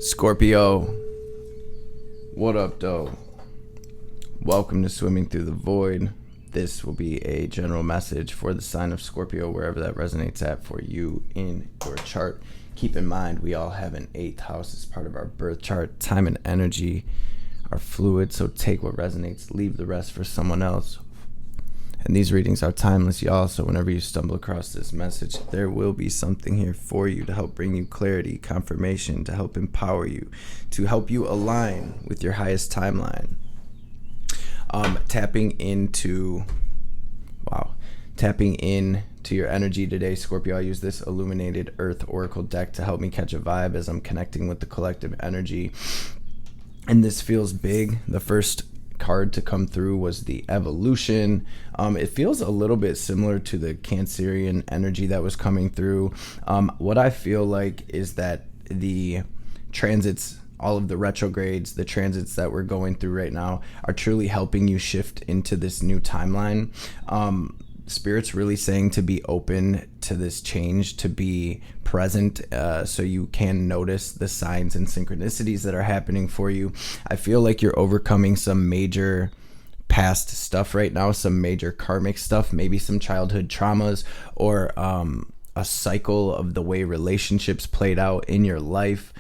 Scorpio, what up, though? Welcome to Swimming Through the Void. This will be a general message for the sign of Scorpio, wherever that resonates at for you in your chart. Keep in mind, we all have an 8th house as part of our birth chart. Time and energy are fluid, so take what resonates, leave the rest for someone else. And these readings are timeless, y'all, so whenever you stumble across this message, there will be something here for you to help bring you clarity, confirmation, to help empower you, to help you align with your highest timeline. Tapping into your energy today, Scorpio. I use this illuminated Earth Oracle deck to help me catch a vibe as I'm connecting with the collective energy. And this feels big. The first card to come through was the evolution. It feels a little bit similar to the Cancerian energy that was coming through. What I feel like is that the transits, all of the retrogrades, the transits that we're going through right now are truly helping you shift into this new timeline. Spirit's really saying to be open to this change, to be present, so you can notice the signs and synchronicities that are happening for you. I feel like you're overcoming some major past stuff right now, some major karmic stuff, maybe some childhood traumas, or a cycle of the way relationships played out in your life.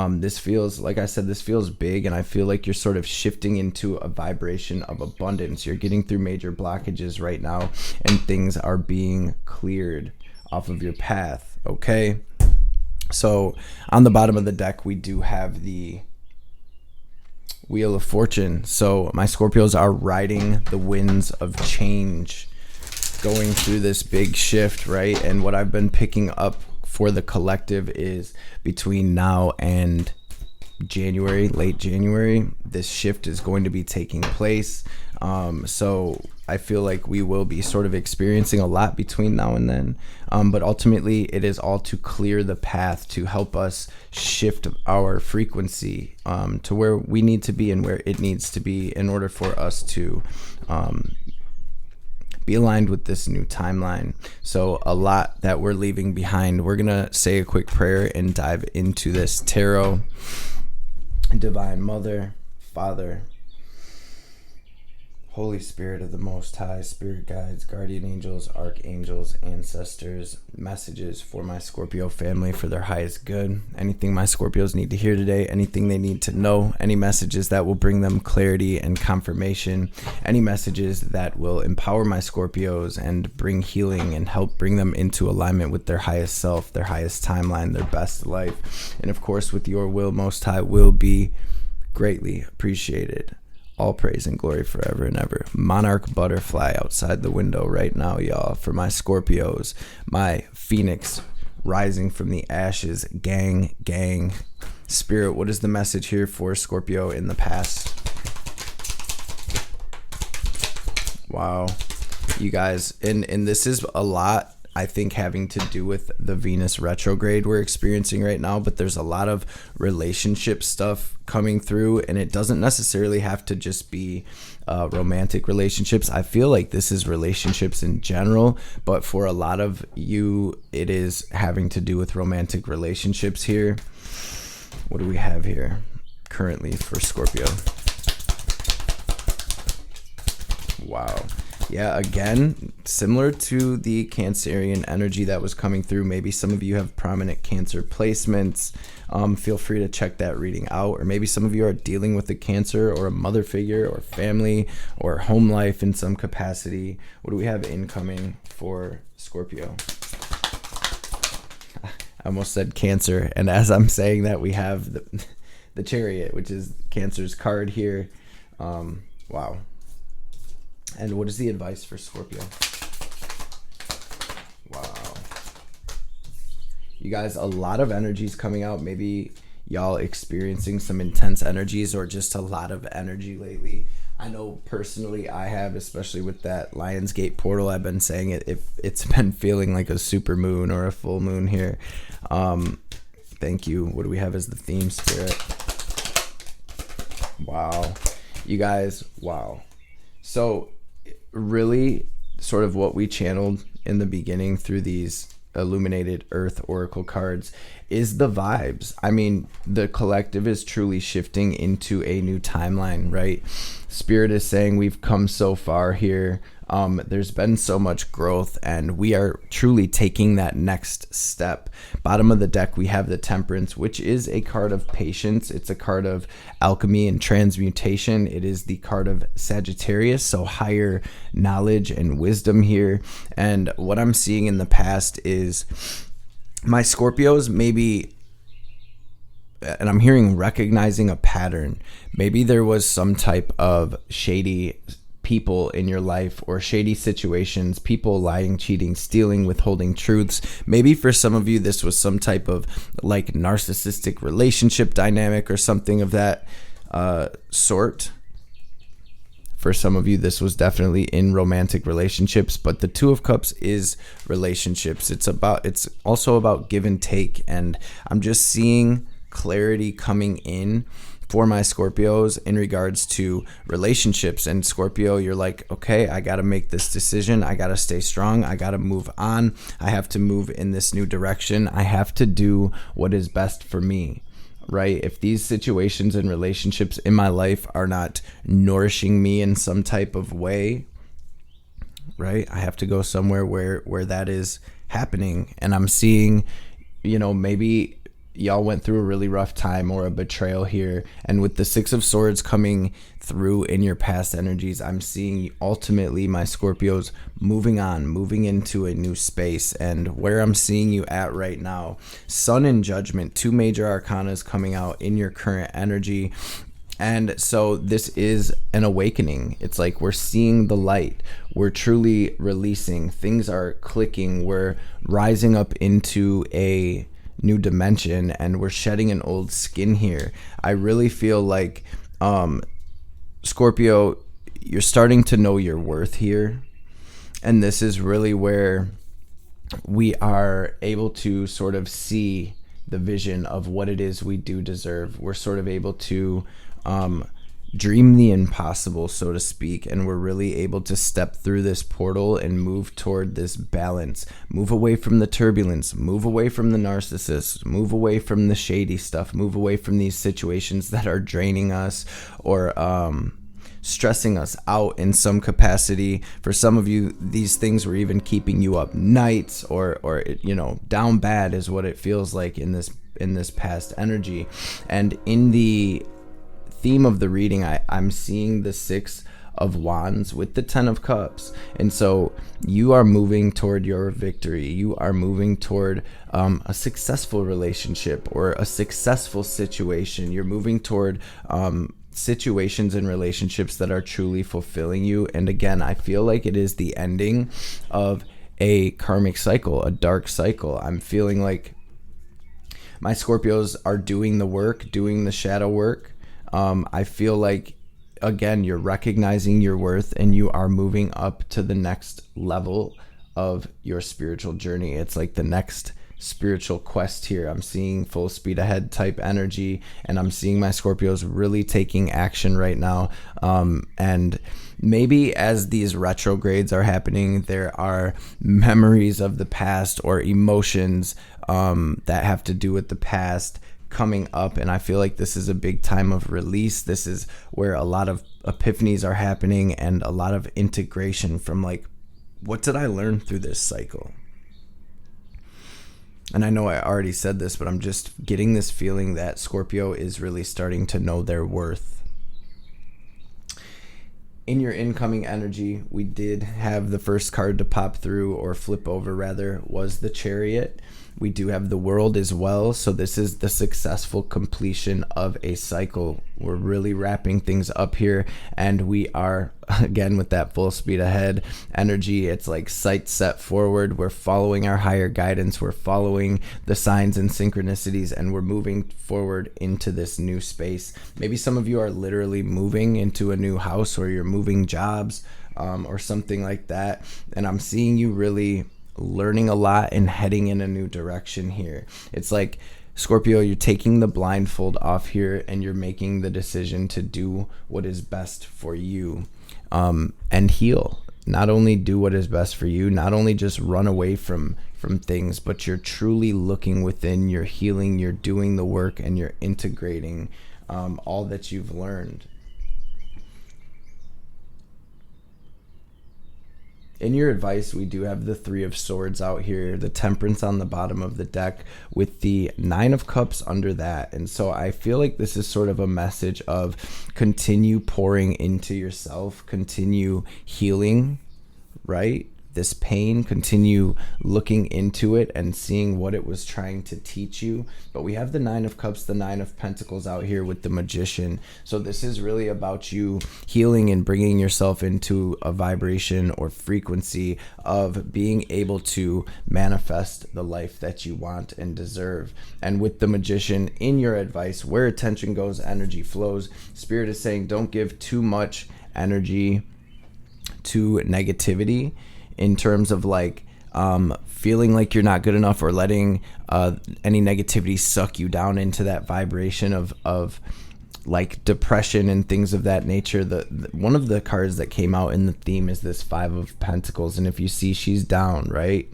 This feels, like I said, this feels big, and I feel like you're sort of shifting into a vibration of abundance. You're getting through major blockages right now, and things are being cleared off of your path, okay? So on the bottom of the deck, we do have the Wheel of Fortune. So my Scorpios are riding the winds of change, going through this big shift, right? And what I've been picking up for the collective is between now and January, late January, this shift is going to be taking place. So I feel like we will be sort of experiencing a lot between now and then. But ultimately, it is all to clear the path, to help us shift our frequency to where we need to be and where it needs to be in order for us to be aligned with this new timeline. So a lot that we're leaving behind. We're gonna say a quick prayer and dive into this tarot. Divine Mother, Father, Holy Spirit of the Most High, Spirit guides, guardian angels, archangels, ancestors, messages for my Scorpio family for their highest good. Anything my Scorpios need to hear today, anything they need to know, any messages that will bring them clarity and confirmation, any messages that will empower my Scorpios and bring healing and help bring them into alignment with their highest self, their highest timeline, their best life. And of course, with your will, Most High, will be greatly appreciated. All praise and glory forever and ever. Monarch butterfly outside the window right now, y'all. For my Scorpios, my Phoenix rising from the ashes. Gang. Spirit, what is the message here for Scorpio in the past? Wow. You guys, and this is a lot, I think, having to do with the Venus retrograde we're experiencing right now, but there's a lot of relationship stuff coming through, and it doesn't necessarily have to just be romantic relationships. I feel like this is relationships in general, but for a lot of you, it is having to do with romantic relationships here. What do we have here currently for Scorpio? Wow. Yeah, again, similar to the Cancerian energy that was coming through. Maybe some of you have prominent Cancer placements. Feel free to check that reading out. Or maybe some of you are dealing with a Cancer or a mother figure or family or home life in some capacity. What do we have incoming for Scorpio? I almost said Cancer. And as I'm saying that, we have the Chariot, which is Cancer's card here. Wow. And what is the advice for Scorpio? Wow. You guys, a lot of energies coming out. Maybe y'all experiencing some intense energies or just a lot of energy lately. I know personally I have, especially with that Lionsgate portal. I've been saying it's been feeling like a super moon or a full moon here. Thank you. What do we have as the theme, Spirit? Wow. You guys, wow. So really sort of what we channeled in the beginning through these illuminated Earth Oracle cards is the vibes. I mean, the collective is truly shifting into a new timeline, right? Spirit is saying we've come so far here. There's been so much growth, and we are truly taking that next step. Bottom of the deck, we have the Temperance, which is a card of patience. It's a card of alchemy and transmutation. It is the card of Sagittarius, so higher knowledge and wisdom here. And what I'm seeing in the past is my Scorpios maybe, and I'm hearing recognizing a pattern. Maybe there was some type of shady people in your life or shady situations, people lying, cheating, stealing, withholding truths. Maybe for some of you, this was some type of like narcissistic relationship dynamic or something of that sort. For some of you, this was definitely in romantic relationships, but the Two of Cups is relationships. It's also about give and take. And I'm just seeing clarity coming in for my Scorpios in regards to relationships. And Scorpio, you're like, okay, I got to make this decision. I got to stay strong. I got to move on. I have to move in this new direction. I have to do what is best for me, right? If these situations and relationships in my life are not nourishing me in some type of way, right, I have to go somewhere where that is happening. And I'm seeing, maybe y'all went through a really rough time or a betrayal here, and with the Six of Swords coming through in your past energies, I'm seeing ultimately my Scorpios moving on, moving into a new space. And where I'm seeing you at right now, Sun and Judgment, two major arcanas coming out in your current energy. And so this is an awakening. It's like we're seeing the light. We're truly releasing. Things are clicking. We're rising up into a new dimension, and we're shedding an old skin here. I really feel like Scorpio, you're starting to know your worth here, and this is really where we are able to sort of see the vision of what it is we do deserve. We're sort of able to dream the impossible, so to speak, and we're really able to step through this portal and move toward this balance, move away from the turbulence, move away from the narcissists, move away from the shady stuff, move away from these situations that are draining us or stressing us out in some capacity. For some of you, these things were even keeping you up nights or down bad is what it feels like in this past energy. And in the theme of the reading, I'm seeing the Six of Wands with the Ten of Cups. And so you are moving toward your victory. You are moving toward a successful relationship or a successful situation. You're moving toward situations and relationships that are truly fulfilling you. And again, I feel like it is the ending of a karmic cycle, a dark cycle. I'm feeling like my Scorpios are doing the work, doing the shadow work. I feel like, again, you're recognizing your worth and you are moving up to the next level of your spiritual journey. It's like the next spiritual quest here. I'm seeing full speed ahead type energy, and I'm seeing my Scorpios really taking action right now. And maybe as these retrogrades are happening, there are memories of the past or emotions that have to do with the past coming up, and I feel like this is a big time of release. This is where a lot of epiphanies are happening and a lot of integration from like, what did I learn through this cycle? And I know I already said this, but I'm just getting this feeling that Scorpio is really starting to know their worth. In your incoming energy, we did have the first card to pop through, or flip over rather, was the Chariot. We do have the World as well, so this is the successful completion of a cycle. We're really wrapping things up here, and we are, again, with that full speed ahead energy. It's like sight set forward. We're following our higher guidance. We're following the signs and synchronicities, and we're moving forward into this new space. Maybe some of you are literally moving into a new house, or you're moving jobs, or something like that, and I'm seeing you really learning a lot and heading in a new direction here. It's like, Scorpio, you're taking the blindfold off here and you're making the decision to do what is best for you, and heal. not only do what is best for you, not only just run away from things, but you're truly looking within, you're healing, you're doing the work, and you're integrating all that you've learned. In your advice, we do have the Three of Swords out here, the Temperance on the bottom of the deck, with the Nine of Cups under that. And so I feel like this is sort of a message of continue pouring into yourself, continue healing, right? This pain, continue looking into it and seeing what it was trying to teach you. But we have the Nine of Cups, the Nine of Pentacles out here with the Magician. So this is really about you healing and bringing yourself into a vibration or frequency of being able to manifest the life that you want and deserve. And with the Magician, in your advice, where attention goes, energy flows. Spirit is saying don't give too much energy to negativity, in terms of like feeling like you're not good enough, or letting any negativity suck you down into that vibration of like depression and things of that nature. The one of the cards that came out in the theme is this Five of Pentacles, and if you see, she's down, right?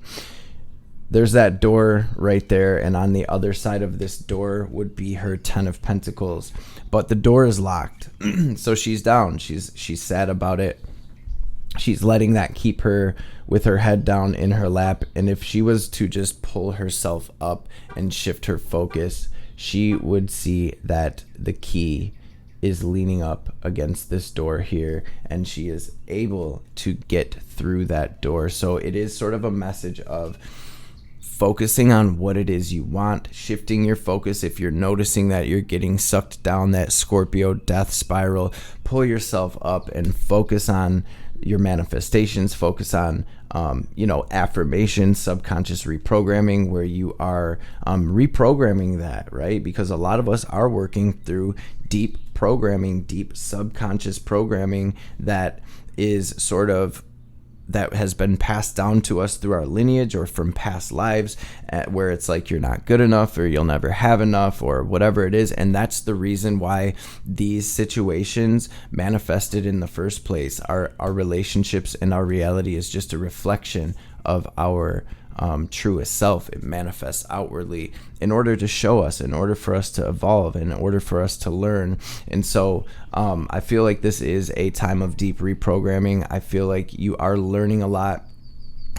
There's that door right there, and on the other side of this door would be her Ten of Pentacles, but the door is locked. So she's down, she's sad about it. She's letting that keep her with her head down in her lap. And if she was to just pull herself up and shift her focus, she would see that the key is leaning up against this door here, and she is able to get through that door. So it is sort of a message of focusing on what it is you want, shifting your focus. If you're noticing that you're getting sucked down that Scorpio death spiral, pull yourself up and focus on your manifestations, focus on affirmations, subconscious reprogramming, where you are reprogramming that, right? Because a lot of us are working through deep programming, deep subconscious programming that is sort of that has been passed down to us through our lineage or from past lives, where it's like you're not good enough or you'll never have enough or whatever it is. And that's the reason why these situations manifested in the first place. Our relationships and our reality is just a reflection of our truest self. It manifests outwardly in order to show us, in order for us to evolve, in order for us to learn. And so I feel like this is a time of deep reprogramming. I feel like you are learning a lot.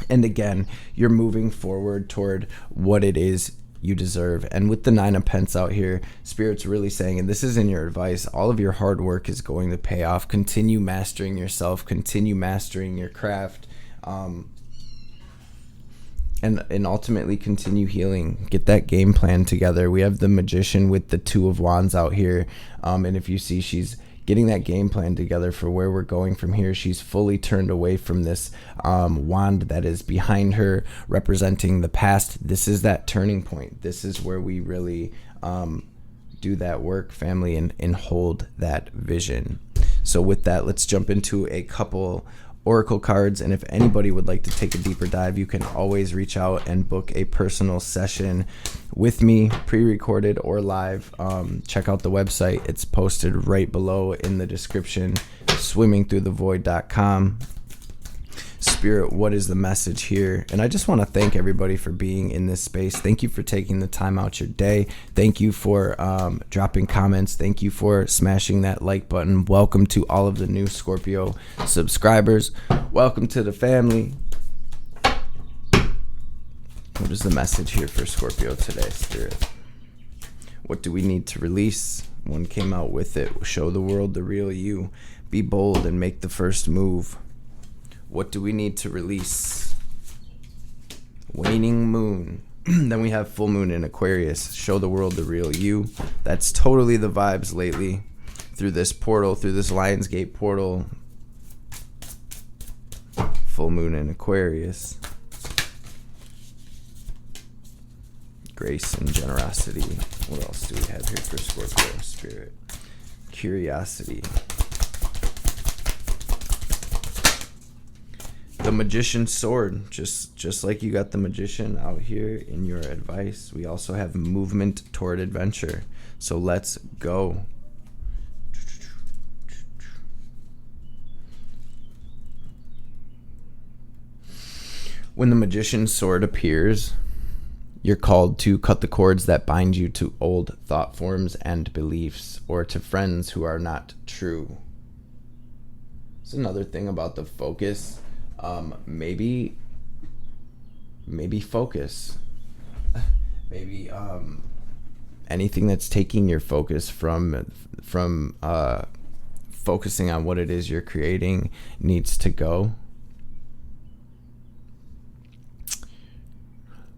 And again, you're moving forward toward what it is you deserve. And with the Nine of Pentacles out here, Spirit's really saying, and this is in your advice, all of your hard work is going to pay off. Continue mastering yourself, continue mastering your craft, and ultimately continue healing. Get that game plan together. We have the Magician with the Two of Wands out here, and if you see, she's getting that game plan together for where we're going from here. She's fully turned away from this wand that is behind her, representing the past. This is that turning point. This is where we really do that work, family, and hold that vision. So with that, let's jump into a couple oracle cards, and if anybody would like to take a deeper dive, you can always reach out and book a personal session with me, pre-recorded or live. Check out the website. It's posted right below in the description, swimmingthroughthevoid.com. Spirit, what is the message here? And I just want to thank everybody for being in this space. Thank you for taking the time out your day. Thank you for dropping comments. Thank you for smashing that like button. Welcome to all of the new Scorpio subscribers. Welcome to the family. What is the message here for Scorpio today, Spirit? What do we need to release? One came out with it. Show the world the real you. Be bold and make the first move. What do we need to release? Waning moon. Then we have full moon in Aquarius. Show the world the real you. That's totally the vibes lately. Through this portal, through this Lionsgate portal. Full moon in Aquarius. Grace and generosity. What else do we have here for Scorpio, Spirit? Curiosity. The Magician's sword, just like you got the Magician out here in your advice, we also have movement toward adventure. So let's go. When the magician's sword appears, you're called to cut the cords that bind you to old thought forms and beliefs, or to friends who are not true. It's another thing about the focus. Maybe focus. Maybe anything that's taking your focus from focusing on what it is you're creating needs to go.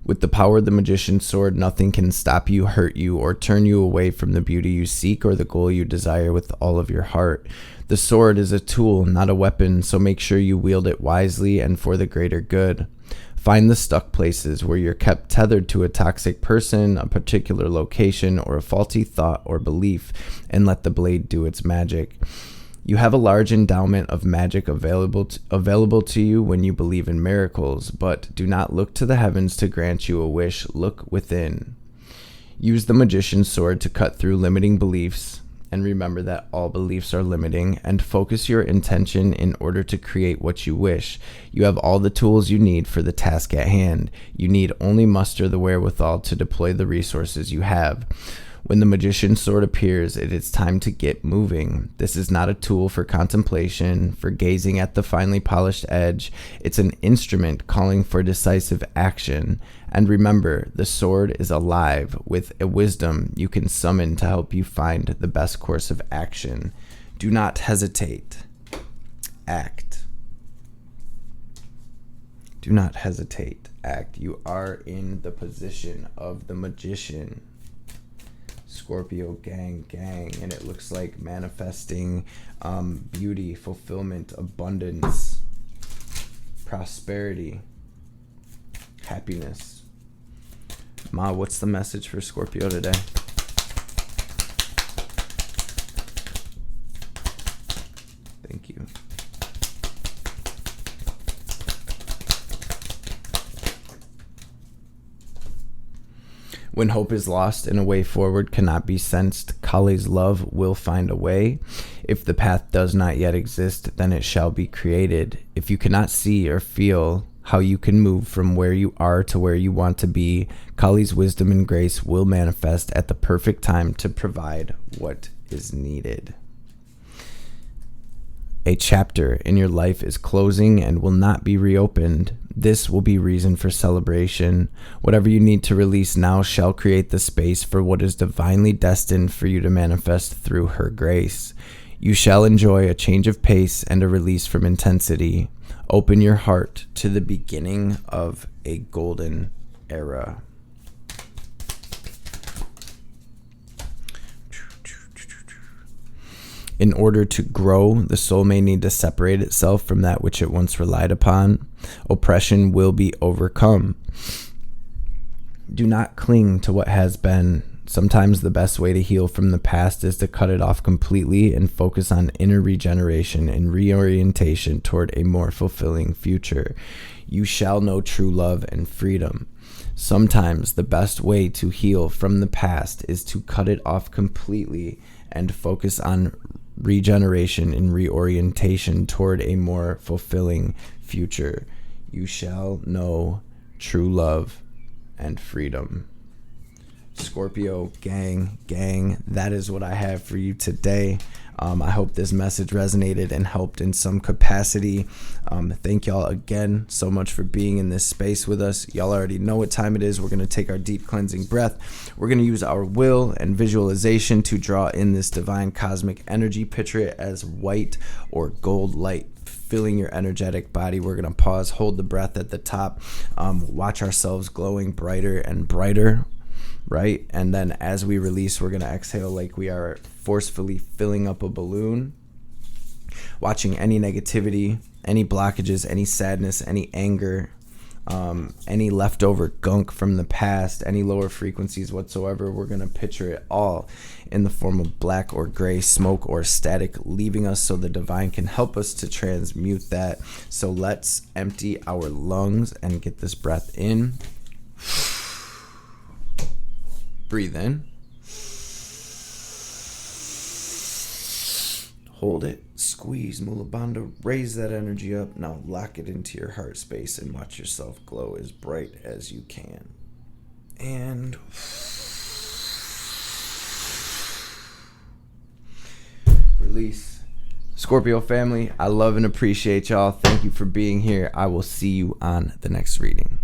With the power of the magician's sword, nothing can stop you, hurt you, or turn you away from the beauty you seek or the goal you desire with all of your heart. The sword is a tool, not a weapon, so make sure you wield it wisely and for the greater good. Find the stuck places where you're kept tethered to a toxic person, a particular location, or a faulty thought or belief, and let the blade do its magic. You have a large endowment of magic available to you when you believe in miracles, but do not look to the heavens to grant you a wish. Look within. Use the magician's sword to cut through limiting beliefs, and remember that all beliefs are limiting, and focus your intention in order to create what you wish. You have all the tools you need for the task at hand. You need only muster the wherewithal to deploy the resources you have. When the magician's sword appears, it is time to get moving. This is not a tool for contemplation, for gazing at the finely polished edge. It's an instrument calling for decisive action. And remember, the sword is alive with a wisdom you can summon to help you find the best course of action. Do not hesitate. Act. Do not hesitate. Act. You are in the position of the magician. Scorpio gang, and it looks like manifesting beauty, fulfillment, abundance, prosperity, happiness. Ma, what's the message for Scorpio today? Thank you. When hope is lost and a way forward cannot be sensed, Kali's love will find a way. If the path does not yet exist, then it shall be created. If you cannot see or feel how you can move from where you are to where you want to be, Kali's wisdom and grace will manifest at the perfect time to provide what is needed. A chapter in your life is closing and will not be reopened. This will be reason for celebration. Whatever you need to release now shall create the space for what is divinely destined for you to manifest through her grace. You shall enjoy a change of pace and a release from intensity. Open your heart to the beginning of a golden era. In order to grow, the soul may need to separate itself from that which it once relied upon. Oppression will be overcome. Do not cling to what has been. Sometimes the best way to heal from the past is to cut it off completely and focus on inner regeneration and reorientation toward a more fulfilling future. You shall know true love and freedom. Sometimes the best way to heal from the past is to cut it off completely and focus on regeneration and reorientation toward a more fulfilling future. You shall know true love and freedom. Scorpio gang, that is what I have for you today. I hope this message resonated and helped in some capacity. Thank y'all again so much for being in this space with us. Y'all already know what time it is. We're going to take our deep cleansing breath. We're going to use our will and visualization to draw in this divine cosmic energy. Picture it as white or gold light filling your energetic body. We're going to pause, hold the breath at the top, watch ourselves glowing brighter and brighter. Right? And then as we release, we're going to exhale like we are forcefully filling up a balloon, watching any negativity, any blockages, any sadness, any anger, any leftover gunk from the past, any lower frequencies whatsoever. We're going to picture it all in the form of black or gray smoke or static leaving us so the divine can help us to transmute that. So let's empty our lungs and get this breath in. Breathe in. Hold it, squeeze, Mula Bandha, raise that energy up. Now lock it into your heart space and watch yourself glow as bright as you can. And release. Scorpio family, I love and appreciate y'all. Thank you for being here. I will see you on the next reading.